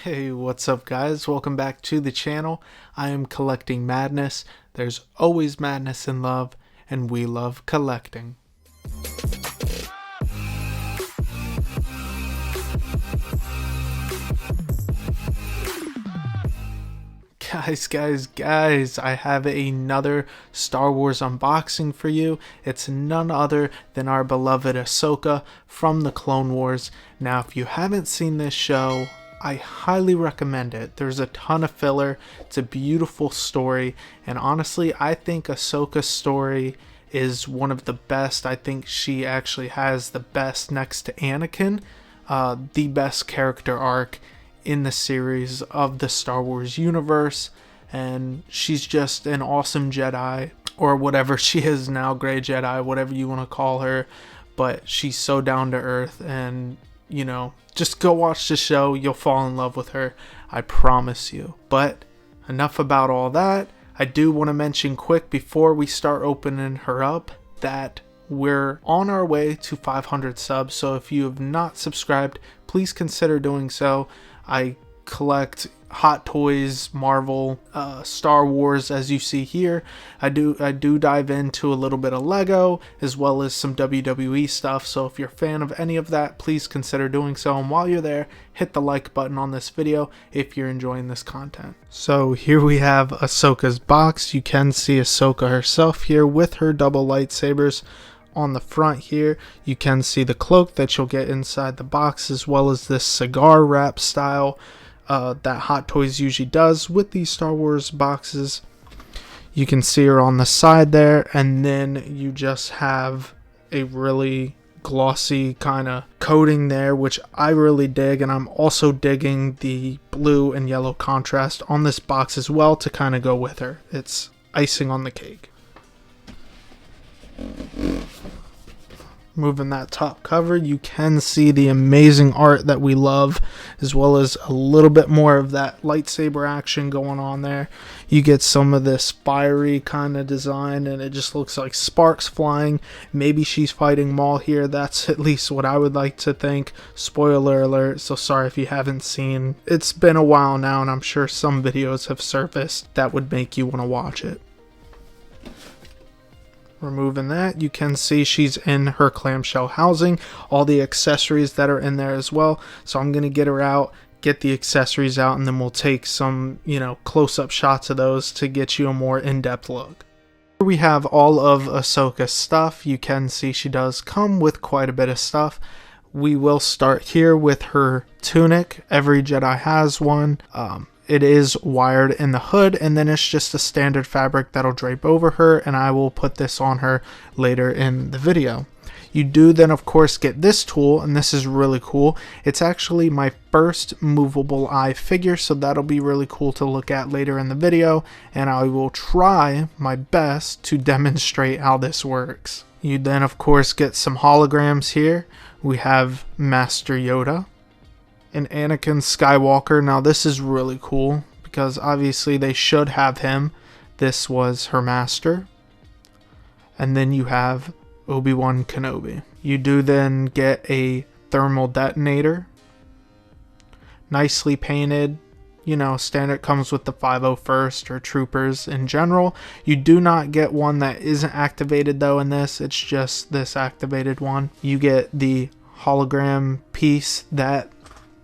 Hey, what's up guys? Welcome back to the channel. I am collecting madness. There's always madness in love, and we love collecting. Guys, I have another Star Wars unboxing for you. It's none other than our beloved Ahsoka from the Clone Wars. Now, if you haven't seen this show, I highly recommend it. There's a ton of filler. It's a beautiful story, and honestly, I think Ahsoka's story is one of the best. I think she actually has the best next to Anakin, the best character arc in the series of the Star Wars universe, and she's just an awesome Jedi, or whatever she is now, Grey Jedi, whatever you want to call her, but she's so down to earth, and you know, just go watch the show. You'll fall in love with her, I promise you. But enough about all that. I do want to mention quick before we start opening her up that we're on our way to 500 subs, so if you have not subscribed, please consider doing so. I collect Hot Toys, Marvel, Star Wars, as you see here. I do dive into a little bit of Lego as well as some WWE stuff, so if you're a fan of any of that, please consider doing so, and while you're there, hit the like button on this video if you're enjoying this content. So here we have Ahsoka's box. You can see Ahsoka herself here with her double lightsabers. On the front here, you can see the cloak that you'll get inside the box, as well as this cigar wrap style that Hot Toys usually does with these Star Wars boxes. You can see her on the side there, and then you just have a really glossy kind of coating there, which I really dig, and I'm also digging the blue and yellow contrast on this box as well to kind of go with her. It's icing on the cake. Moving that top cover, you can see the amazing art that we love, as well as a little bit more of that lightsaber action going on there. You get some of this fiery kind of design, and it just looks like sparks flying. Maybe she's fighting Maul here. That's at least what I would like to think. Spoiler alert, so sorry if you haven't seen. It's been a while now, and I'm sure some videos have surfaced that would make you want to watch it. Removing that, you can see she's in her clamshell housing, all the accessories that are in there as well. So I'm going to get her out, get the accessories out, and then we'll take some, close-up shots of those to get you a more in-depth look. Here we have all of Ahsoka's stuff. You can see she does come with quite a bit of stuff. We will start here with her tunic. Every Jedi has one. It is wired in the hood, and then it's just a standard fabric that'll drape over her, and I will put this on her later in the video. You do then of course get this tool, and this is really cool. It's actually my first movable eye figure, so that'll be really cool to look at later in the video, and I will try my best to demonstrate how this works. You then of course get some holograms here. We have Master Yoda and Anakin Skywalker. Now this is really cool because obviously they should have him. This was her master. And then you have Obi-Wan Kenobi. You do then get a thermal detonator. Nicely painted. Standard, comes with the 501st or troopers in general. You do not get one that isn't activated though in this. It's just this activated one. You get the hologram piece that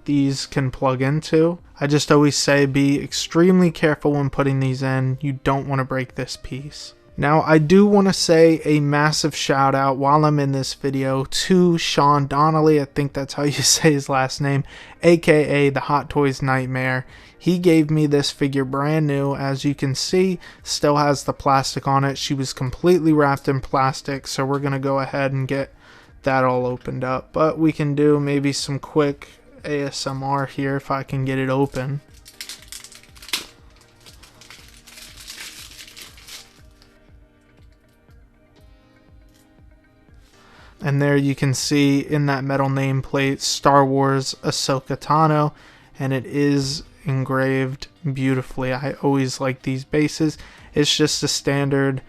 these can plug into. I just always say be extremely careful when putting these in. You don't want to break this piece. Now I do want to say a massive shout out while I'm in this video to Sean Donnelly. I think that's how you say his last name, aka the Hot Toys Nightmare. He gave me this figure brand new. As you can see, still has the plastic on it. She was completely wrapped in plastic, so we're gonna go ahead and get that all opened up, but we can do maybe some quick ASMR here if I can get it open. And there you can see in that metal nameplate Star Wars Ahsoka Tano, and it is engraved beautifully. I always like these bases. It's just a standard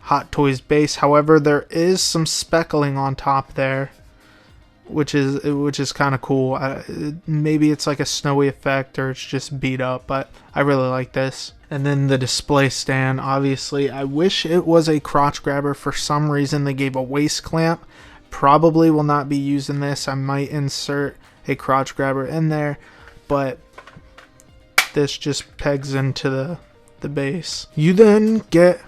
Hot Toys base. However, there is some speckling on top there. which is kind of cool. Maybe it's like a snowy effect or it's just beat up, but I really like this. And then the display stand, obviously, I wish it was a crotch grabber. For some reason they gave a waist clamp. Probably will not be using this. I might insert a crotch grabber in there, but this just pegs into the base. You then get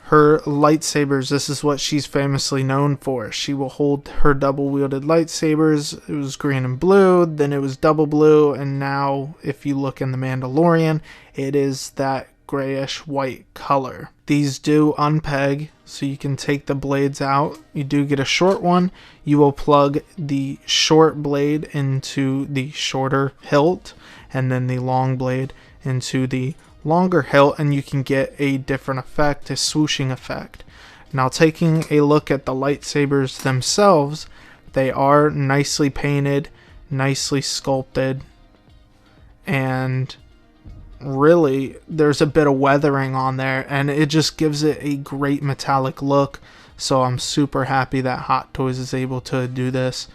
her lightsabers. This is what she's famously known for. She will hold her double wielded lightsabers. It was green and blue, then it was double blue, and now if you look in The Mandalorian, it is that grayish white color. These do unpeg, so you can take the blades out. You do get a short one. You will plug the short blade into the shorter hilt, and then the long blade into the longer hilt, and you can get a different effect, a swooshing effect. Now, taking a look at the lightsabers themselves, they are nicely painted, nicely sculpted, and really there's a bit of weathering on there, and it just gives it a great metallic look. So I'm super happy that Hot Toys is able to do this.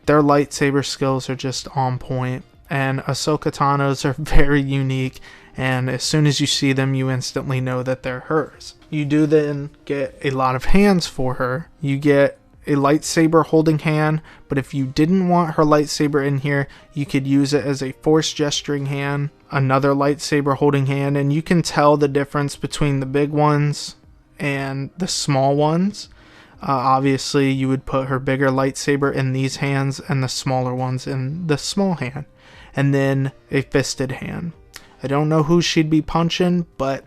Their lightsaber skills are just on point, and Ahsoka Tano's are very unique, and as soon as you see them, you instantly know that they're hers. You do then get a lot of hands for her. You get a lightsaber holding hand, but if you didn't want her lightsaber in here, you could use it as a force gesturing hand, another lightsaber holding hand, and you can tell the difference between the big ones and the small ones. Obviously, you would put her bigger lightsaber in these hands and the smaller ones in the small hand, and then a fisted hand. I don't know who she'd be punching, but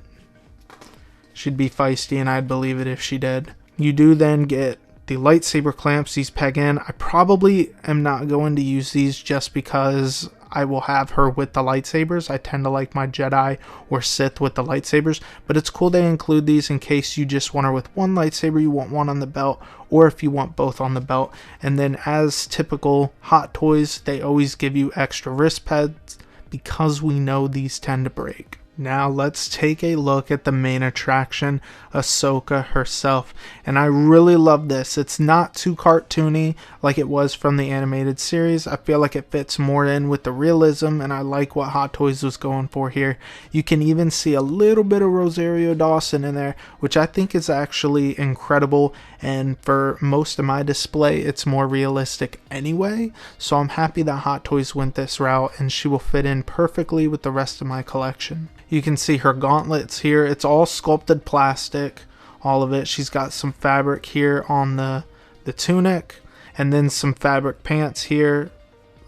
she'd be feisty, and I'd believe it if she did. You do then get the lightsaber clamps. These peg in. I probably am not going to use these just because I will have her with the lightsabers. I tend to like my Jedi or Sith with the lightsabers, but it's cool they include these in case you just want her with one lightsaber, you want one on the belt, or if you want both on the belt. And then, as typical Hot Toys, they always give you extra wrist pads because we know these tend to break. Now let's take a look at the main attraction, Ahsoka herself. And I really love this. It's not too cartoony like it was from the animated series. I feel like it fits more in with the realism, and I like what Hot Toys was going for here. You can even see a little bit of Rosario Dawson in there, which I think is actually incredible. And for most of my display, it's more realistic anyway. So I'm happy that Hot Toys went this route, and she will fit in perfectly with the rest of my collection. You can see her gauntlets here. It's all sculpted plastic, all of it. She's got some fabric here on the tunic, and then some fabric pants here.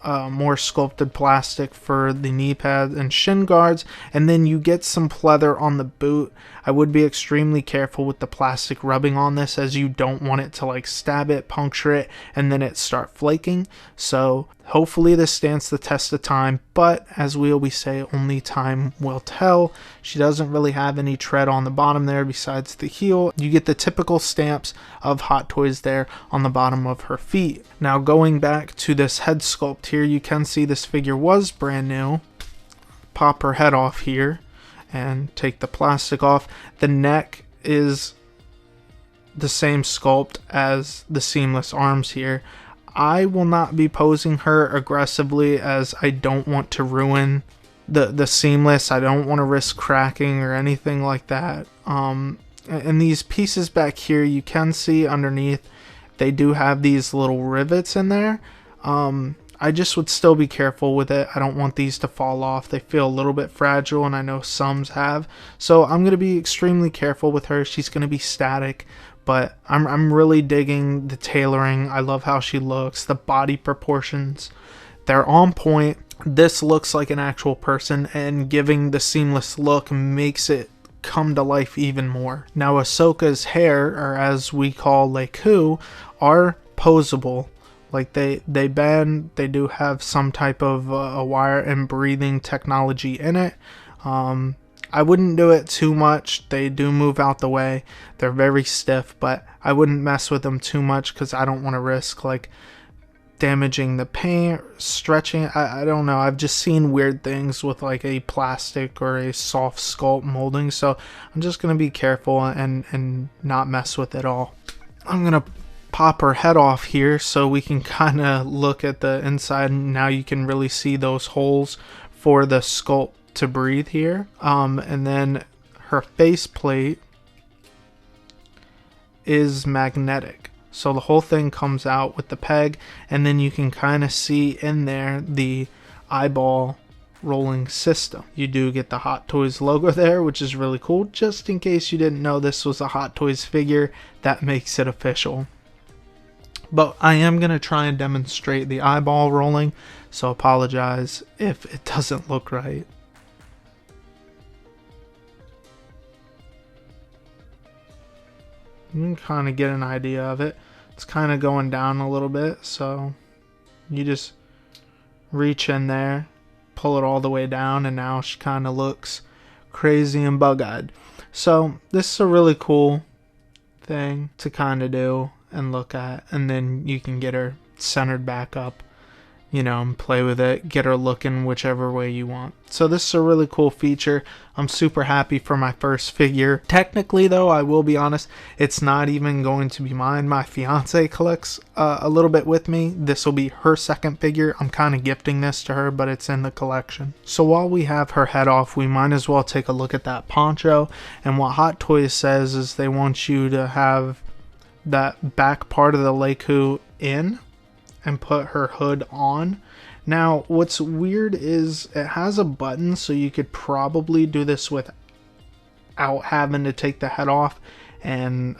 More sculpted plastic for the knee pads and shin guards, and then you get some pleather on the boot. I would be extremely careful with the plastic rubbing on this, as you don't want it to like stab it, puncture it, and then it start flaking. So hopefully this stands the test of time, but as we always say, only time will tell. She doesn't really have any tread on the bottom there besides the heel. You get the typical stamps of Hot Toys there on the bottom of her feet. Now, going back to this head sculpt here, you can see this figure was brand new. Pop her head off here and take the plastic off. The neck is the same sculpt as the seamless arms here. I will not be posing her aggressively, as I don't want to ruin the seamless. I don't want to risk cracking or anything like that. And these pieces back here, you can see underneath, they do have these little rivets in there. I just would still be careful with it. I don't want these to fall off. They feel a little bit fragile, and I know some have. So I'm going to be extremely careful with her. She's going to be static, but I'm really digging the tailoring. I love how she looks. The body proportions, they're on point. This looks like an actual person, and giving the seamless look makes it come to life even more. Now, Ahsoka's hair, or as we call Leku, are posable. Like they bend. They do have some type of a wire and breathing technology in it. I wouldn't do it too much. They do move out the way. They're very stiff, but I wouldn't mess with them too much because I don't want to risk like damaging the paint, stretching. I don't know. I've just seen weird things with like a plastic or a soft sculpt molding, so I'm just gonna be careful and not mess with it all. I'm gonna pop her head off here so we can kind of look at the inside. Now you can really see those holes for the sculpt to breathe here. And then her faceplate is magnetic. So the whole thing comes out with the peg, and then you can kind of see in there the eyeball rolling system. You do get the Hot Toys logo there, which is really cool. Just in case you didn't know this was a Hot Toys figure, that makes it official. But I am going to try and demonstrate the eyeball rolling, so apologize if it doesn't look right. You can kind of get an idea of it. It's kind of going down a little bit, so you just reach in there, pull it all the way down, and now she kind of looks crazy and bug-eyed. So this is a really cool thing to kind of do and look at, and then you can get her centered back up, you know, and play with it, get her looking whichever way you want. So this is a really cool feature. I'm super happy for my first figure. Technically though, I will be honest, it's not even going to be mine. My fiance collects a little bit with me. This will be her second figure. I'm kind of gifting this to her, but it's in the collection. So while we have her head off, we might as well take a look at that poncho. And what Hot Toys says is they want you to have that back part of the Leicu in and put her hood on. Now what's weird is it has a button, so you could probably do this without having to take the head off and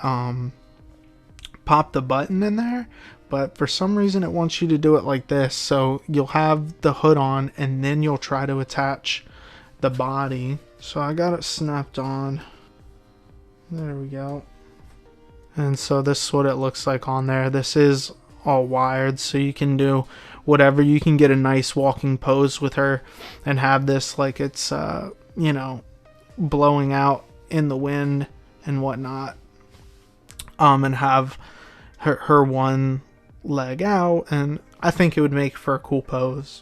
pop the button in there, but for some reason it wants you to do it like this. So you'll have the hood on and then you'll try to attach the body. So I got it snapped on. There we go. And so this is what it looks like on there. This is all wired, so you can do whatever. You can get a nice walking pose with her and have this like it's you know, blowing out in the wind and whatnot, and have her one leg out, and I think it would make for a cool pose.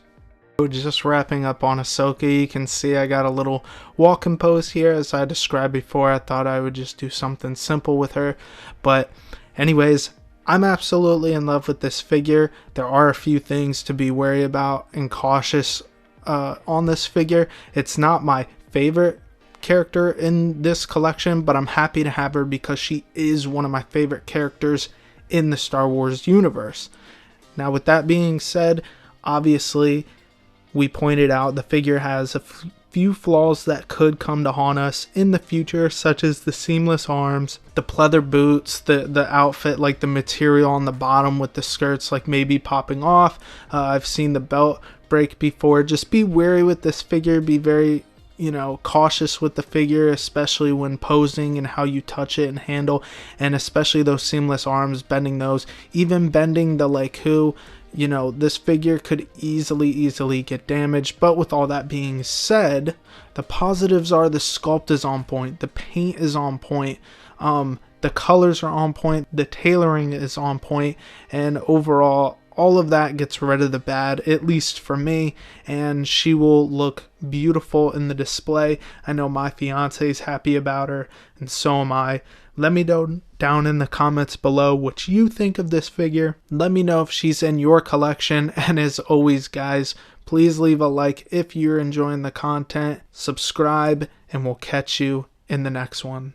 So just wrapping up on Ahsoka, you can see I got a little walking pose here. As I described before, I thought I would just do something simple with her, but anyways, I'm absolutely in love with this figure. There are a few things to be wary about and cautious on this figure. It's not my favorite character in this collection, but I'm happy to have her because she is one of my favorite characters in the Star Wars universe. Now with that being said, obviously we pointed out the figure has a few flaws that could come to haunt us in the future, such as the seamless arms, the pleather boots, the outfit, like the material on the bottom with the skirts like maybe popping off. I've seen the belt break before. Just be wary with this figure. Be very, you know, cautious with the figure, especially when posing and how you touch it and handle, and especially those seamless arms, bending those, even bending the Leicu. You know, this figure could easily get damaged. But with all that being said, the positives are the sculpt is on point, the paint is on point, the colors are on point, the tailoring is on point, and overall all of that gets rid of the bad, at least for me, and she will look beautiful in the display. I know my fiance is happy about her, and so am I. Let me know down in the comments below what you think of this figure. Let me know if she's in your collection, and as always guys, please leave a like if you're enjoying the content, subscribe, and we'll catch you in the next one.